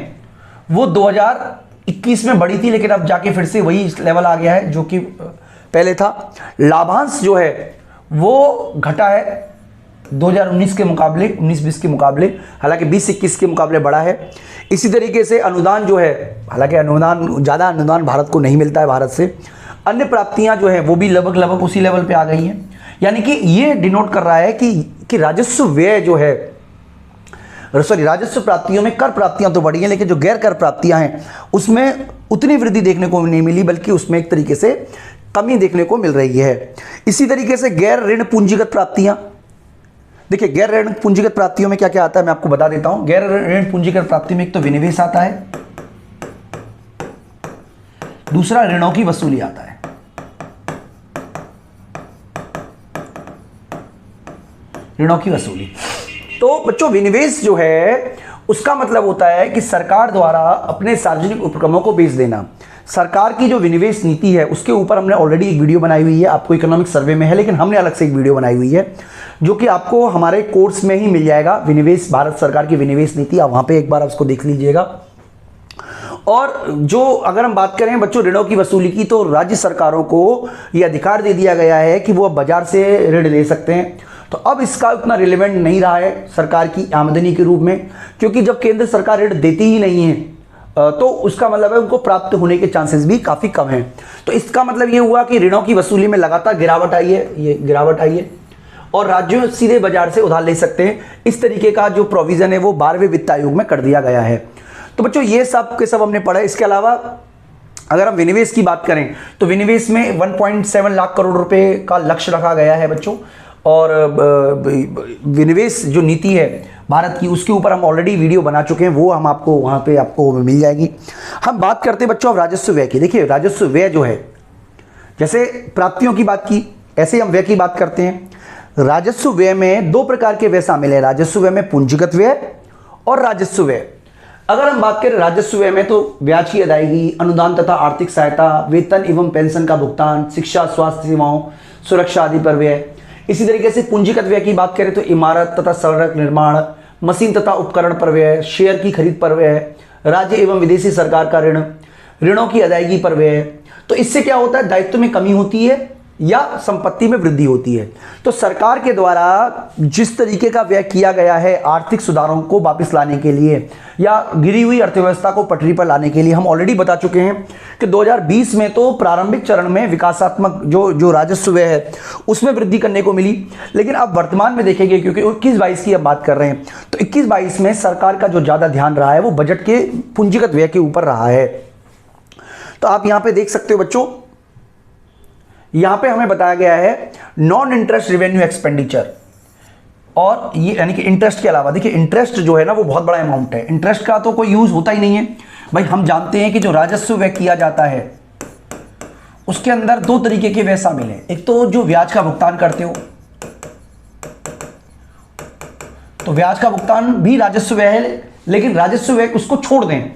वो 2021 में बढ़ी थी, लेकिन अब जाके फिर से वही लेवल आ गया है जो कि पहले था। लाभांश जो है वो घटा है 2019 के मुकाबले, 19-20 के मुकाबले, हालांकि 20-21 के मुकाबले बढ़ा है। इसी तरीके से अनुदान जो है, हालांकि अनुदान, ज़्यादा अनुदान भारत को नहीं मिलता है भारत से, अन्य प्राप्तियां जो है वो भी लगभग उसी लेवल पे आ गई हैं। यानी कि ये डिनोट कर रहा है कि राजस्व व्यय जो है, सॉरी, राजस्व प्राप्तियों में कर प्राप्तियां तो बढ़ी हैं, लेकिन जो गैर कर प्राप्तियां हैं उसमें उतनी वृद्धि देखने को नहीं मिली, बल्कि उसमें एक तरीके से कमी देखने को मिल रही है। इसी तरीके से गैर ऋण पूंजीगत प्राप्तियां, देखिए गैर ऋण पूंजीगत प्राप्तियों में क्या क्या आता है मैं आपको बता देता हूं। गैर ऋण पूंजीगत प्राप्ति में एक तो विनिवेश आता है, दूसरा ऋणों की वसूली आता है। ऋणों की वसूली, तो बच्चों विनिवेश जो है उसका मतलब होता है कि सरकार द्वारा अपने सार्वजनिक उपक्रमों को बेच देना। सरकार की जो विनिवेश नीति है उसके ऊपर हमने ऑलरेडी एक वीडियो बनाई हुई है, आपको इकोनॉमिक सर्वे में है, लेकिन हमने अलग से एक वीडियो बनाई हुई है जो कि आपको हमारे कोर्स में ही मिल जाएगा। विनिवेश, भारत सरकार की विनिवेश नीति, आप वहां पे एक बार उसको देख लीजिएगा। और जो अगर हम बात करें बच्चों ऋणों की वसूली की, तो राज्य सरकारों को यह अधिकार दे दिया गया है कि वो अब बाजार से ऋण ले सकते हैं। तो अब इसका उतना रिलेवेंट नहीं रहा है सरकार की आमदनी के रूप में, क्योंकि जब केंद्र सरकार ऋण देती ही नहीं है तो उसका मतलब है उनको प्राप्त होने के चांसेस भी काफ़ी कम हैं। तो इसका मतलब ये हुआ कि ऋणों की वसूली में लगातार गिरावट आई है, ये गिरावट आई है, और राज्यों सीधे बाजार से उधार ले सकते हैं। इस तरीके का जो प्रोविज़न है वो 12वें वित्त आयोग में कर दिया गया है। तो बच्चों ये सब के सब हमने पढ़ा। इसके अलावा अगर हम विनिवेश की बात करें तो विनिवेश में 1.7 लाख करोड़ रुपए का लक्ष्य रखा गया है बच्चों। और विनिवेश जो नीति है भारत की, उसके ऊपर हम ऑलरेडी वीडियो बना चुके हैं, वो हम आपको वहाँ पे आपको मिल जाएगी। हम बात करते हैं बच्चों अब राजस्व व्यय की। देखिए राजस्व व्यय जो है, जैसे प्राप्तियों की बात की, ऐसे हम व्यय की बात करते हैं। राजस्व व्यय में दो प्रकार के व्यय शामिल है, राजस्व व्यय में पूंजीगत व्यय और राजस्व व्यय। अगर हम बात करें राजस्व व्यय में, तो ब्याज की अदायगी, अनुदान तथा आर्थिक सहायता, वेतन एवं पेंशन का भुगतान, शिक्षा, स्वास्थ्य सेवाओं, सुरक्षा आदि पर व्यय। इसी तरीके से पूंजीगत व्यय की बात करें तो इमारत तथा सड़क निर्माण, मशीन तथा उपकरण पर व्यय, शेयर की खरीद पर व्यय, राज्य एवं विदेशी सरकार का ऋण, ऋणों की अदायगी पर व्यय। तो इससे क्या होता है, दायित्व में कमी होती है या संपत्ति में वृद्धि होती है। तो सरकार के द्वारा जिस तरीके का व्यय किया गया है आर्थिक सुधारों को वापस लाने के लिए या गिरी हुई अर्थव्यवस्था को पटरी पर लाने के लिए, हम ऑलरेडी बता चुके हैं कि 2020 में तो प्रारंभिक चरण में विकासात्मक जो राजस्व व्यय है उसमें वृद्धि करने को मिली। लेकिन अब वर्तमान में देखेंगे, क्योंकि 21-22 की अब बात कर रहे हैं, तो 21-22 में सरकार का जो ज़्यादा ध्यान रहा है वो बजट के पूंजीगत व्यय के ऊपर रहा है। तो आप यहाँ पे देख सकते हो बच्चों, यहां पे हमें बताया गया है नॉन इंटरेस्ट रेवेन्यू एक्सपेंडिचर, और ये यानी कि इंटरेस्ट के अलावा, देखिए इंटरेस्ट जो है ना वो बहुत बड़ा अमाउंट है, इंटरेस्ट का तो कोई यूज होता ही नहीं है भाई। हम जानते हैं कि जो राजस्व व्यय किया जाता है उसके अंदर दो तरीके के व्यय शामिल है। एक तो जो ब्याज का भुगतान करते हो, तो ब्याज का भुगतान भी राजस्व व्यय है, लेकिन राजस्व व्यय उसको छोड़ दें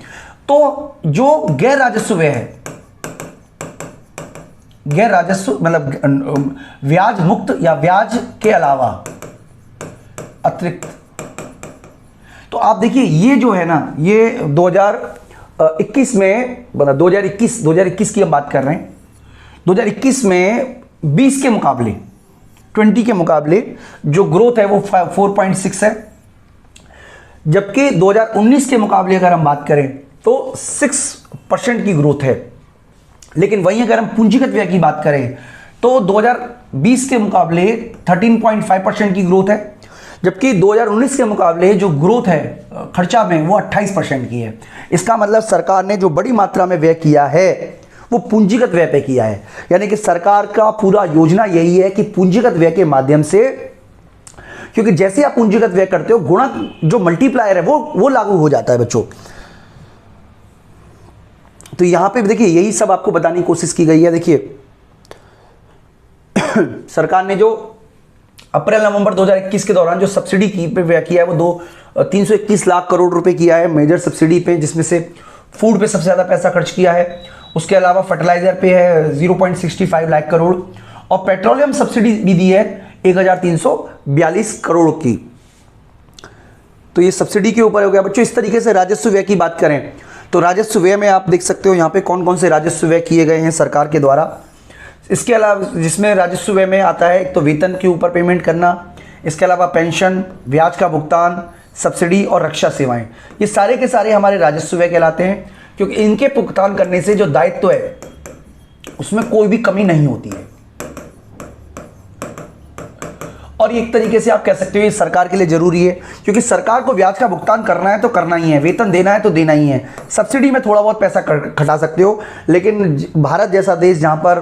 तो जो गैर राजस्व व्यय है, गैर राजस्व मतलब ब्याज मुक्त या ब्याज के अलावा अतिरिक्त। तो आप देखिए ये जो है ना, ये 2021 में, 2021 की हम बात कर रहे हैं, 2021 में 20 के मुकाबले 20 के मुकाबले जो ग्रोथ है वो 4.6 है, जबकि 2019 के मुकाबले अगर हम बात करें तो 6% की ग्रोथ है। लेकिन वहीं अगर हम पूंजीगत व्यय की बात करें तो 2020 के मुकाबले 13.5% की ग्रोथ है, जबकि 2019 के मुकाबले जो ग्रोथ है खर्चा में वो 28% की है। इसका मतलब सरकार ने जो बड़ी मात्रा में व्यय किया है वो पूंजीगत व्यय पे किया है। यानी कि सरकार का पूरा योजना यही है कि पूंजीगत व्यय के माध्यम से, क्योंकि जैसे आप पूंजीगत व्यय करते हो गुणक जो मल्टीप्लायर है वो लागू हो जाता है बच्चों। तो यहां पे देखिए यही सब आपको बताने की कोशिश की गई है। देखिए सरकार ने जो अप्रैल नवंबर 2021 के दौरान जो सब्सिडी की पे व्यय किया है वो 321 लाख करोड़ रुपए किया है मेजर सब्सिडी पे, जिसमें से फूड पे सबसे ज़्यादा पैसा खर्च किया है। उसके अलावा फर्टिलाइजर पे है 0.65 लाख करोड़, और पेट्रोलियम सब्सिडी भी दी है 1342 करोड़ की। तो ये सब्सिडी के ऊपर हो गया बच्चों। इस तरीके से राजस्व व्यय की बात करें तो राजस्व व्यय में आप देख सकते हो यहाँ पे कौन कौन से राजस्व व्यय किए गए हैं सरकार के द्वारा। इसके अलावा जिसमें राजस्व व्यय में आता है, एक तो वेतन के ऊपर पेमेंट करना, इसके अलावा पेंशन, ब्याज का भुगतान, सब्सिडी और रक्षा सेवाएं, ये सारे के सारे हमारे राजस्व व्यय कहलाते हैं, क्योंकि इनके भुगतान करने से जो दायित्व है उसमें कोई भी कमी नहीं होती है। और एक तरीके से आप कह सकते हो ये सरकार के लिए जरूरी है, क्योंकि सरकार को ब्याज का भुगतान करना है तो करना ही है, वेतन देना है तो देना ही है। सब्सिडी में थोड़ा बहुत पैसा खटा सकते हो, लेकिन भारत जैसा देश जहां पर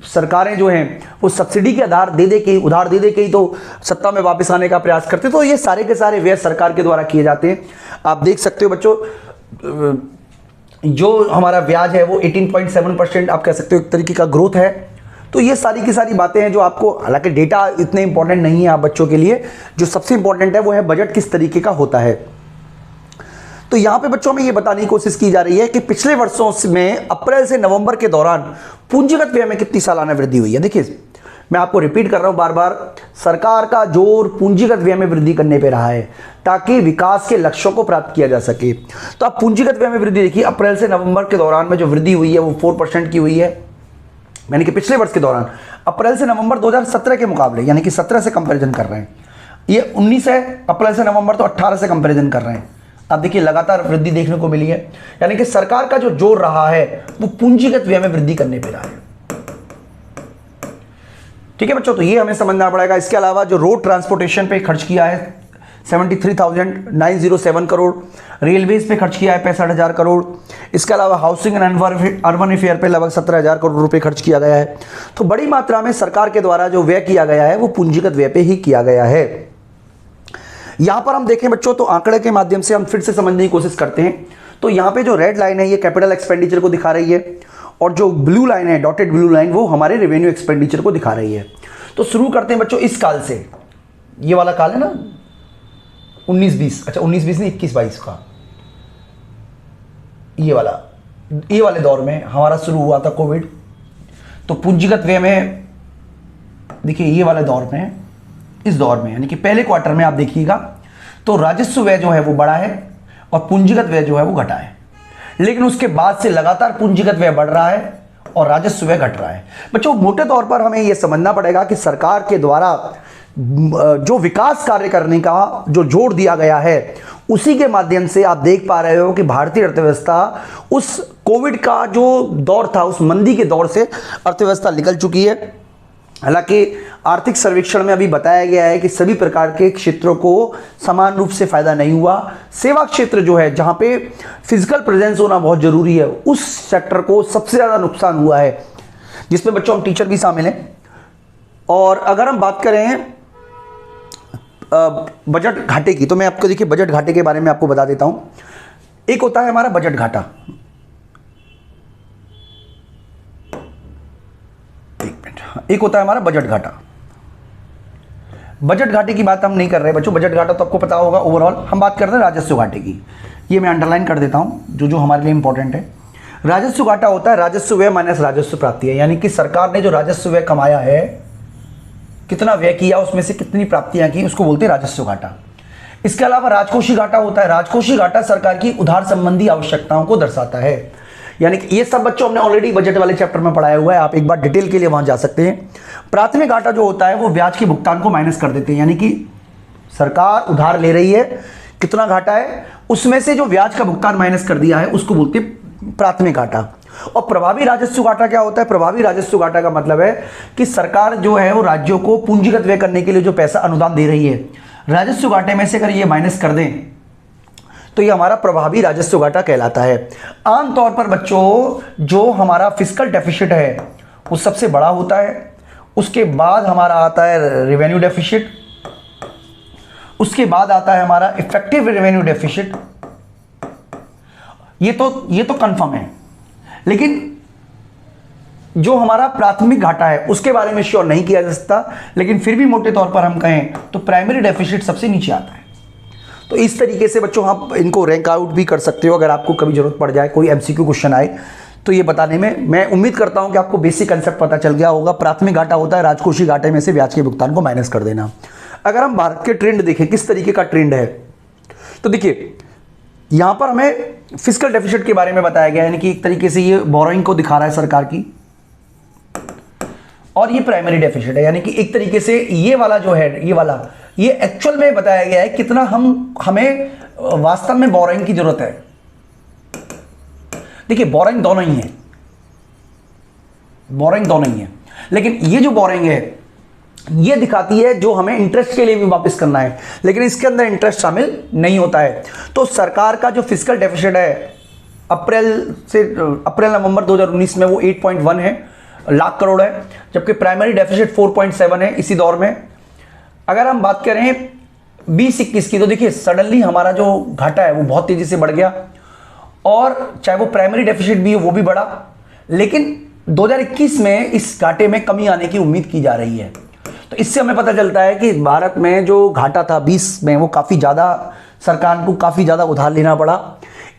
सरकारें जो हैं वो सब्सिडी के आधार दे के उधार दे के ही तो सत्ता में वापस आने का प्रयास करते, तो ये सारे के सारे व्यय सरकार के द्वारा किए जाते हैं। आप देख सकते हो बच्चों, जो हमारा ब्याज है वो 18.7% आप कह सकते हो एक तरीके का ग्रोथ है। तो ये सारी की सारी बातें हैं जो आपको, हालांकि डेटा इतने इंपॉर्टेंट नहीं है आप बच्चों के लिए, जो सबसे इंपॉर्टेंट है वो है बजट किस तरीके का होता है। तो यहां पे बच्चों में ये बताने की कोशिश की जा रही है कि पिछले वर्षों में अप्रैल से नवंबर के दौरान पूंजीगत व्यय में कितनी सालाना वृद्धि हुई है। देखिए मैं आपको रिपीट कर रहा हूं बार बार, सरकार का जोर पूंजीगत व्यय में वृद्धि करने पे रहा है ताकि विकास के लक्ष्यों को प्राप्त किया जा सके। तो आप पूंजीगत व्यय में वृद्धि देखिए, अप्रैल से नवंबर के दौरान में जो वृद्धि हुई है वो 4% की हुई है, यानी कि पिछले वर्ष के दौरान अप्रैल से नवंबर 2017 के मुकाबले, यानी कि 17 से कंपैरिजन कर रहे हैं। ये 19 है, अप्रैल से नवंबर तो 18 से कंपैरिजन कर रहे हैं। आप देखिए लगातार वृद्धि देखने को मिली है, यानी कि सरकार का जो जोर रहा है वो पूंजीगत व्यय में वृद्धि करने पे रहा है। ठीक है बच्चों, तो ये हमें समझना पड़ेगा। इसके अलावा जो रोड ट्रांसपोर्टेशन पे खर्च किया है 73,907 करोड़, रेलवेज पे खर्च किया है 65,000 करोड़, इसके अलावा हाउसिंग एंड अर्बन अफेयर पे लगभग 17,000 करोड़ रुपए खर्च किया गया है। तो बड़ी मात्रा में सरकार के द्वारा जो व्यय किया गया है वो पूंजीगत व्यय पे ही किया गया है। यहां पर हम देखें बच्चों तो आंकड़े के माध्यम से हम फिर से समझने की कोशिश करते हैं। तो यहां पे जो रेड लाइन है ये कैपिटल एक्सपेंडिचर को दिखा रही है, और जो ब्लू लाइन है, डॉटेड ब्लू लाइन, वो हमारे रेवेन्यू एक्सपेंडिचर को दिखा रही है। तो शुरू करते हैं बच्चों इस काल से, ये वाला काल है ना 19-20, अच्छा 19-20 नहीं 21-22 का, ये वाले दौर में हमारा शुरू हुआ था कोविड। तो पूंजीगत व्यय में देखिए ये वाले दौर में, इस दौर में यानी कि पहले क्वार्टर में आप देखिएगा तो राजस्व व्यय जो है वो बढ़ा है और पूंजीगत व्यय जो है वो घटा है, लेकिन उसके बाद से लगातार पूंजीगत व्यय बढ़ रहा है और राजस्व व्यय घट रहा है। बच्चों मोटे तौर पर हमें यह समझना पड़ेगा कि सरकार के द्वारा जो विकास कार्य करने का जो जोर दिया गया है उसी के माध्यम से आप देख पा रहे हो कि भारतीय अर्थव्यवस्था उस कोविड का जो दौर था, उस मंदी के दौर से अर्थव्यवस्था निकल चुकी है। हालांकि आर्थिक सर्वेक्षण में अभी बताया गया है कि सभी प्रकार के क्षेत्रों को समान रूप से फायदा नहीं हुआ। सेवा क्षेत्र जो है, जहां पे फिजिकल प्रेजेंस होना बहुत जरूरी है, उस सेक्टर को सबसे ज्यादा नुकसान हुआ है, जिसमें बच्चों हम टीचर भी शामिल हैं। और अगर हम बात करें बजट घाटे की, तो मैं आपको देखिए बजट घाटे के बारे में आपको बता देता हूं। एक होता है हमारा बजट घाटा, एक होता है हमारा बजट घाटा। बजट घाटे की बात हम नहीं कर रहे बच्चों, बजट घाटा तो आपको पता होगा ओवरऑल। हम बात कर रहे हैं राजस्व घाटे की, ये मैं अंडरलाइन कर देता हूं जो जो हमारे लिए इंपॉर्टेंट है। राजस्व घाटा होता है राजस्व व्यय माइनस राजस्व प्राप्ति है, यानी कि सरकार ने जो राजस्व व्यय कमाया है, कितना व्यय किया, उसमें से कितनी प्राप्तियां की, उसको बोलते हैं राजस्व घाटा। इसके अलावा राजकोषीय घाटा होता है। राजकोषीय घाटा सरकार की उधार संबंधी आवश्यकताओं को दर्शाता है, यानी कि ये सब बच्चों हमने ऑलरेडी बजट वाले चैप्टर में पढ़ाया हुआ है, आप एक बार डिटेल के लिए वहां जा सकते हैं। प्राथमिक घाटा जो होता है वो ब्याज के भुगतान को माइनस कर देते हैं, यानी कि सरकार उधार ले रही है, कितना घाटा है, उसमें से जो ब्याज का भुगतान माइनस कर दिया है उसको बोलते हैं प्राथमिक घाटा। और प्रभावी राजस्व घाटा क्या होता है? प्रभावी राजस्व घाटा का मतलब है कि सरकार जो है वो राज्यों को पूंजीगत व्यय करने के लिए जो पैसा अनुदान दे रही है, राजस्व घाटे में से अगर ये माइनस कर दें तो ये हमारा प्रभावी राजस्व घाटा कहलाता है। आमतौर पर बच्चों जो हमारा फिस्कल डेफिसिट है वो सबसे बड़ा होता है, उसके बाद हमारा आता है रेवेन्यू डेफिसिट, उसके बाद आता है हमारा इफेक्टिव रेवेन्यू डेफिसिट। ये तो कंफर्म है, लेकिन जो हमारा प्राथमिक घाटा है उसके बारे में श्योर नहीं किया जा सकता, लेकिन फिर भी मोटे तौर पर हम कहें तो प्राइमरी डेफिसिट सबसे नीचे आता है। तो इस तरीके से बच्चों आप इनको रैंक आउट भी कर सकते हो, अगर आपको कभी जरूरत पड़ जाए, कोई एमसीक्यू क्वेश्चन आए तो ये बताने में मैं उम्मीद करता हूं कि आपको बेसिक कंसेप्ट पता चल गया होगा। प्राथमिक घाटा होता है राजकोषीय घाटे में से ब्याज के भुगतान को माइनस कर देना। अगर हम भारत के ट्रेंड देखें किस तरीके का ट्रेंड है, तो देखिए यहां पर हमें फिस्कल डेफिसिट के बारे में बताया गया है, यानी कि एक तरीके से ये बोरोइंग को दिखा रहा है सरकार की, और ये प्राइमरी डेफिसिट है, यानी कि एक तरीके से ये वाला जो है, ये वाला, ये एक्चुअल में बताया गया है कितना हमें वास्तव में बोरोइंग की जरूरत है। देखिए बोरोइंग दोनों ही है, बोरोइंग दोनों ही है, लेकिन ये जो बोरोइंग है ये दिखाती है जो हमें इंटरेस्ट के लिए भी वापस करना है, लेकिन इसके अंदर इंटरेस्ट शामिल नहीं होता है। तो सरकार का जो फिस्कल डेफिसिट है अप्रैल नवंबर 2019 में वो 8.1 है, लाख करोड़ है, जबकि प्राइमरी डेफिसिट 4.7 है इसी दौर में। अगर हम बात करें 2021 की, तो देखिए सडनली हमारा जो घाटा है वो बहुत तेजी से बढ़ गया, और चाहे वो प्राइमरी डेफिसिट भी है वो भी बढ़ा, लेकिन 2021 में इस घाटे में कमी आने की उम्मीद की जा रही है। तो इससे हमें पता चलता है कि भारत में जो घाटा था 20 में वो काफ़ी ज़्यादा, सरकार को काफ़ी ज़्यादा उधार लेना पड़ा।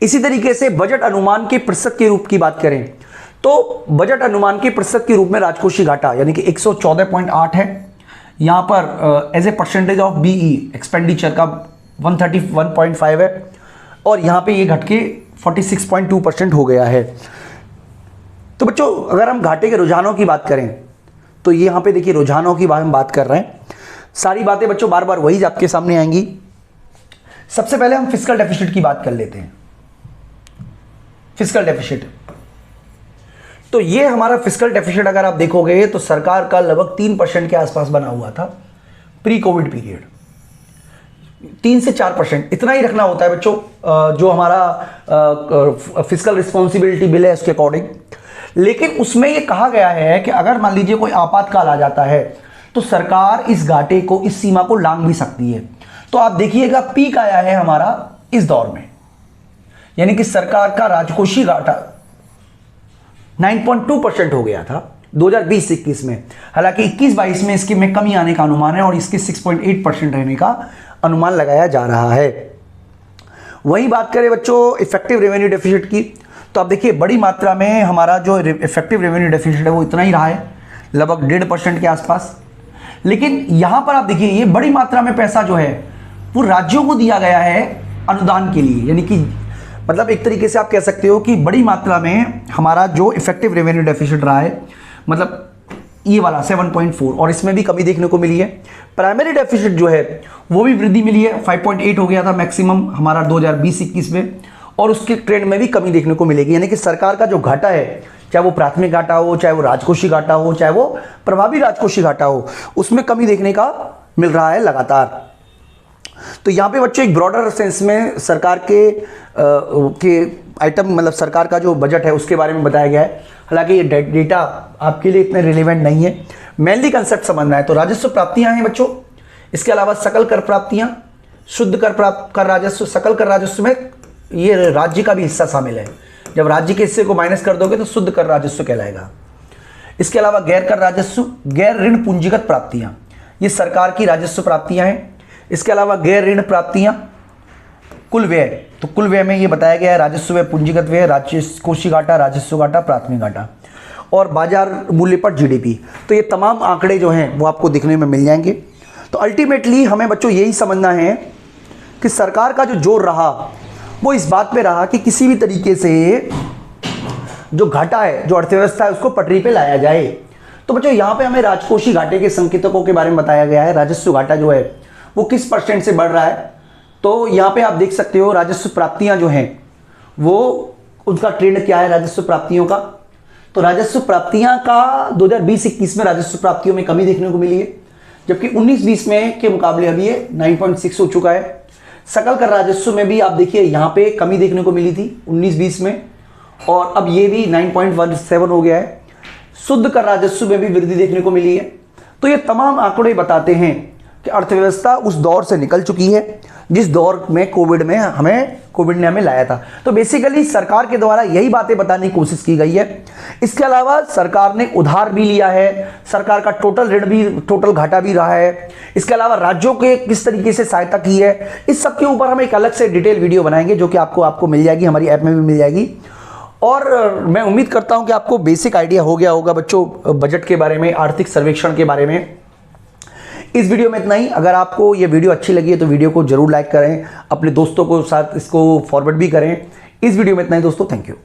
इसी तरीके से बजट अनुमान के प्रतिशत के रूप की बात करें तो बजट अनुमान के प्रतिशत के रूप में राजकोषीय घाटा यानी कि 114.8 है, यहाँ पर as a percentage of BE expenditure का 131.5 है, और यहाँ पे ये घट के 46.2% हो गया है। तो बच्चों अगर हम घाटे के रुझानों की बात करें तो ये यहाँ पे देखिए रुझानों की हम बात कर रहे हैं, सारी बातें बच्चों बार बार वही आपके सामने आएंगी। सबसे पहले हम फिस्कल डेफिसिट की बात कर लेते हैं। फिस्कल डेफिसिट, तो ये हमारा फिस्कल डेफिसिट अगर आप देखोगे तो सरकार का लगभग 3% के आसपास बना हुआ था प्री कोविड पीरियड, 3 से 4% इतना ही रखना होता है बच्चों, जो हमारा फिस्कल रिस्पॉन्सिबिलिटी बिल है उसके अकॉर्डिंग। लेकिन उसमें ये कहा गया है कि अगर मान लीजिए कोई आपातकाल आ जाता है तो सरकार इस घाटे को, इस सीमा को लांघ भी सकती है। तो आप देखिएगा पीक आया है हमारा इस दौर में, यानी कि सरकार का राजकोषीय घाटा 9.2% हो गया था 2020-21 में। हालांकि 21-22 में इसके में कमी आने का अनुमान है और इसके 6.8% रहने का अनुमान लगाया जा रहा है। वहीं बात करें बच्चों इफेक्टिव रेवेन्यू डेफिसिट की, तो आप देखिए बड़ी मात्रा में हमारा जो इफेक्टिव रेवेन्यू डेफिसिट है वो इतना ही रहा है, लगभग 1.5% के आसपास। लेकिन यहां पर आप देखिए ये बड़ी मात्रा में पैसा जो है वो राज्यों को दिया गया है अनुदान के लिए, यानी कि मतलब एक तरीके से आप कह सकते हो कि बड़ी मात्रा में हमारा जो इफेक्टिव रेवेन्यू डेफिसिट रहा है, मतलब ये वाला 7.4, और इसमें भी कमी देखने को मिली है। प्राइमरी डेफिसिट जो है वो भी वृद्धि मिली है, 5.8 हो गया था मैक्सिमम हमारा 2020-21 में, और उसके ट्रेंड में भी कमी देखने को मिलेगी। यानी कि सरकार का जो घाटा है, चाहे वो प्राथमिक घाटा हो, चाहे वो राजकोषीय घाटा हो, चाहे वो प्रभावी राजकोषीय घाटा हो, उसमें कमी देखने का मिल रहा है लगातार। तो यहाँ पे बच्चों एक ब्रॉडर सेंस में सरकार के आइटम, मतलब सरकार का जो बजट है उसके बारे में बताया गया है। हालांकि ये डेटा आपके लिए इतने रिलेवेंट नहीं है, मेनली कंसेप्ट समझना है। तो राजस्व प्राप्तियां हैं बच्चों, इसके अलावा सकल कर प्राप्तियां, शुद्ध कर राजस्व, सकल कर राजस्व में ये राज्य का भी हिस्सा शामिल है। जब राज्य के हिस्से को माइनस कर दोगे तो शुद्ध कर राजस्व कहलाएगा। इसके अलावा गैर कर राजस्व, गैर ऋण पूंजीगत प्राप्तियां, ये सरकार की राजस्व प्राप्तियां हैं। इसके अलावा गैर ऋण प्राप्तियां, कुल व्यय, तो कुल व्यय में ये बताया गया है राजस्व व्यय, पूंजीगत व्यय, राजकोषीय घाटा, राजस्व घाटा, प्राथमिक घाटा, और बाजार मूल्य पर जीडीपी। तो ये तमाम आंकड़े जो हैं वो आपको दिखने में मिल जाएंगे। तो अल्टीमेटली हमें बच्चों यही समझना है कि सरकार का जो जोर रहा वो इस बात पे रहा कि किसी भी तरीके से जो घाटा है, जो अर्थव्यवस्था है, उसको पटरी पे लाया जाए। तो बच्चों यहाँ पे हमें राजकोषीय घाटे के संकेतकों के बारे में बताया गया है। राजस्व घाटा जो है वो किस % से बढ़ रहा है, तो यहाँ पे आप देख सकते हो राजस्व प्राप्तियां जो हैं वो उनका ट्रेंड क्या है राजस्व प्राप्तियों का। तो राजस्व प्राप्तियां का 2020-21 में राजस्व प्राप्तियों में कमी देखने को मिली है, जबकि 19-20 में के मुकाबले अभी ये 9.6 हो चुका है। सकल कर राजस्व में भी आप देखिए यहाँ पे कमी देखने को मिली थी 19-20 में, और अब ये भी 9.17 हो गया है। शुद्ध कर राजस्व में भी वृद्धि देखने को मिली है। तो ये तमाम आंकड़े बताते हैं कि अर्थव्यवस्था उस दौर से निकल चुकी है जिस दौर में कोविड ने हमें लाया था। तो बेसिकली सरकार के द्वारा यही बातें बताने की कोशिश की गई है। इसके अलावा सरकार ने उधार भी लिया है, सरकार का टोटल ऋण भी, टोटल घाटा भी रहा है। इसके अलावा राज्यों के किस तरीके से सहायता की है, इस सब के ऊपर हम एक अलग से डिटेल वीडियो बनाएंगे जो कि आपको मिल जाएगी, हमारी ऐप में भी मिल जाएगी। और मैं उम्मीद करता हूं कि आपको बेसिक आइडिया हो गया होगा बच्चों बजट के बारे में, आर्थिक सर्वेक्षण के बारे में। इस वीडियो में इतना ही। अगर आपको ये वीडियो अच्छी लगी है तो वीडियो को जरूर लाइक करें, अपने दोस्तों को साथ इसको फॉरवर्ड भी करें। इस वीडियो में इतना ही दोस्तों, थैंक यू।